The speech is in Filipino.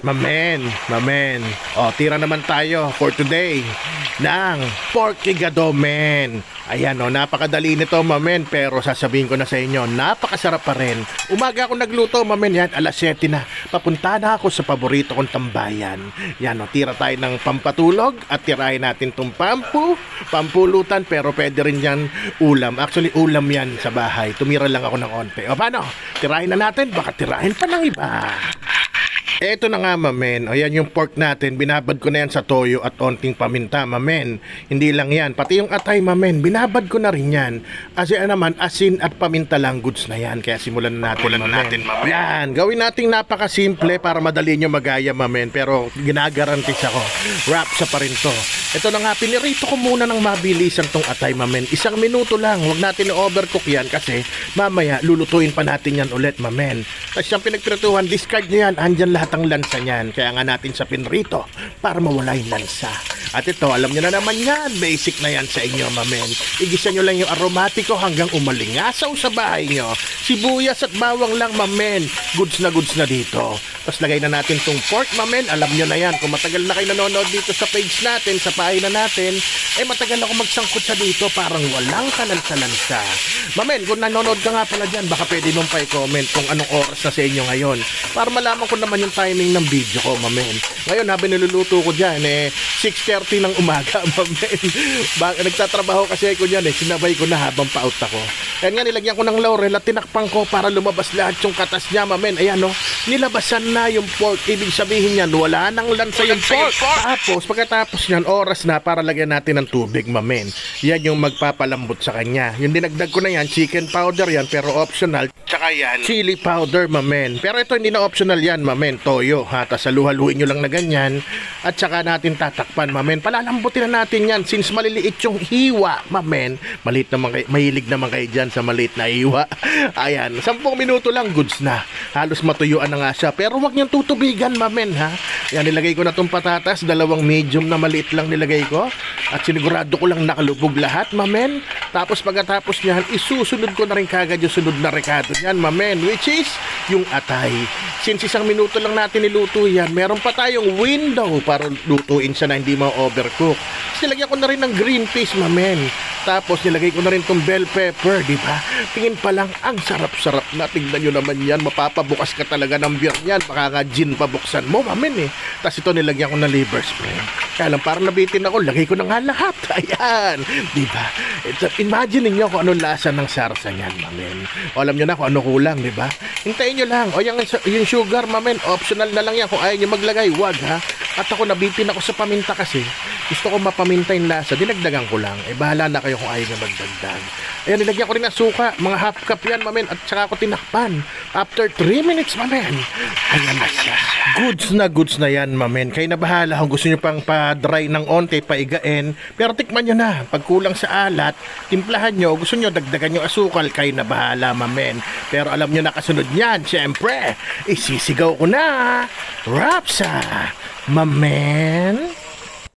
Mamen. O, tira naman tayo for today ng pork igado, men. Ayan o, napakadali nito, mamen. Pero sasabihin ko na sa inyo, napakasarap pa rin. Umaga ako nagluto, mamen. Yan, alas 7 na. Papunta na ako sa paborito kong tambayan. Yan o, tira tayo ng pampatulog at tirahin natin itong pampulutan. Pero pwede rin yan ulam. Actually, ulam yan sa bahay. Tumira lang ako ng onte. O, paano? Tirahin na natin. Baka tirahin pa ng iba. Eto na nga, mamen. O, yan yung pork natin. Binabad ko na yan sa toyo at onting paminta, mamen. Hindi lang yan. Pati yung atay, mamen. Binabad ko na rin yan. Kasi naman, asin at paminta lang goods na yan. Kaya simulan na natin, mamen. Yan. Gawin nating napakasimple para madali nyo magaya, mamen. Pero ginagarantis ako. Wrap sa pa rin to. Ito na nga, pinirito ko muna ng mabilisan tong atay, mamen. 1 minuto lang. Huwag natin i-overcook yan kasi mamaya lulutuin pa natin yan ulit, mamen. Tapos yung pinagpirituhan, discard nyo yan. Andyan lahat ang lansa niyan. Kaya nga natin sa pinrito para mawala yung lansa. At ito, alam nyo na naman yan. Basic na yan sa inyo, mamen. Igisa nyo lang yung aromatiko hanggang umalingasaw sa bahay nyo. Sibuyas at bawang lang, mamen. Goods na dito. Tapos lagay na natin tong pork, mamen. Alam nyo na yan. Kung matagal na kayo nanonood dito sa page natin, sa pahina natin, matagal ako magsangkot sa dito. Parang walang kalansa-lansa. Mamen, kung nanonood ka nga pala dyan, baka pwede nung pa i-comment kung anong oras na sa inyo ngayon. Para malaman ko naman yung timing ng video ko, mamen. Ngayon, habang niluluto ko dyan, 6:30 ng umaga, mamen. Nagtatrabaho kasi ako dyan, sinabay ko na habang pa-out ako. Kaya nga, nilagyan ko ng laurel at tinakpan ko para lumabas lahat yung katas niya, mamen. Ayan, no? Nilabasan na yung pork. Ibig sabihin yan, wala nang lansa yung pork. Tapos, pagkatapos yan, oras na para lagyan natin ng tubig, mamen. Yan yung magpapalambot sa kanya. Yung dinagdag ko na yan, chicken powder yan, pero optional. Tsaka yan, chili powder, mamen. Pero ito, hindi na optional yan, mamen. Toyo, ha? Tapos haluhaluin nyo lang na ganyan. At tsaka natin tatakpan, mamen. Palalambutin na natin yan since maliliit yung hiwa, mamen. Mahilig naman kayo dyan sa maliit na hiwa. Ayan, 10 minuto lang, goods na. Halos matuyuan na nga siya. Pero wag niyang tutubigan, mamen, ha? Yan, nilagay ko na itong patatas. 2 medium na maliit lang nilagay ko. At sinigurado ko lang nakalubog lahat, mamen. Tapos pagkatapos niyan, isusunod ko na rin kagad yung sunod na rekado niyan, mamen. Which is yung atay. Since 1 minuto lang natin niluto yan, meron pa tayong window para lutuin siya na hindi ma-overcook. Nilagyan ko na rin ng green peas, mamen. Tapos nilagay ko na rin tong bell pepper, di ba? Tingin pa lang, ang sarap-sarap na. Tingnan nyo naman yan, mapapabukas ka talaga ng beer yan. Baka nga gin pabuksan mo, mamen, Tapos ito nilagyan ko ng liver spray. Kaya lang, parang nabitin ako, lagay ko na nga lahat. Ayan, di ba? Imagine niyo kung anong lasa ng sarsa niyan, mamen. O alam nyo na kung ano kulang, di ba? Hintayin nyo lang. O yung sugar, mamen, optional na lang yan. Kung ayaw nyo maglagay, wag, ha? At ako, nabitin ako sa paminta kasi. Gusto ko mapaminta yung lasa. Dinagdagan ko lang. Bahala na kayo kung ayaw nyo magdagdag. Ayan, nilagyan ko rin ng suka. Mga half cup yan, mamen. At saka ako tinakpan. After 3 minutes, mamen. Ayan na siya. Goods na yan, mamen. Kayo na bahala kung gusto nyo pang pa-dry ng onte, paigain. Pero tikman nyo na. Pag kulang sa alat, timplahan nyo. Gusto nyo dagdagan yung asukal, kayo na bahala, mamen. Pero alam nyo na kasunod yan, syempre. Isisigaw ko na. Rapsa, mamen.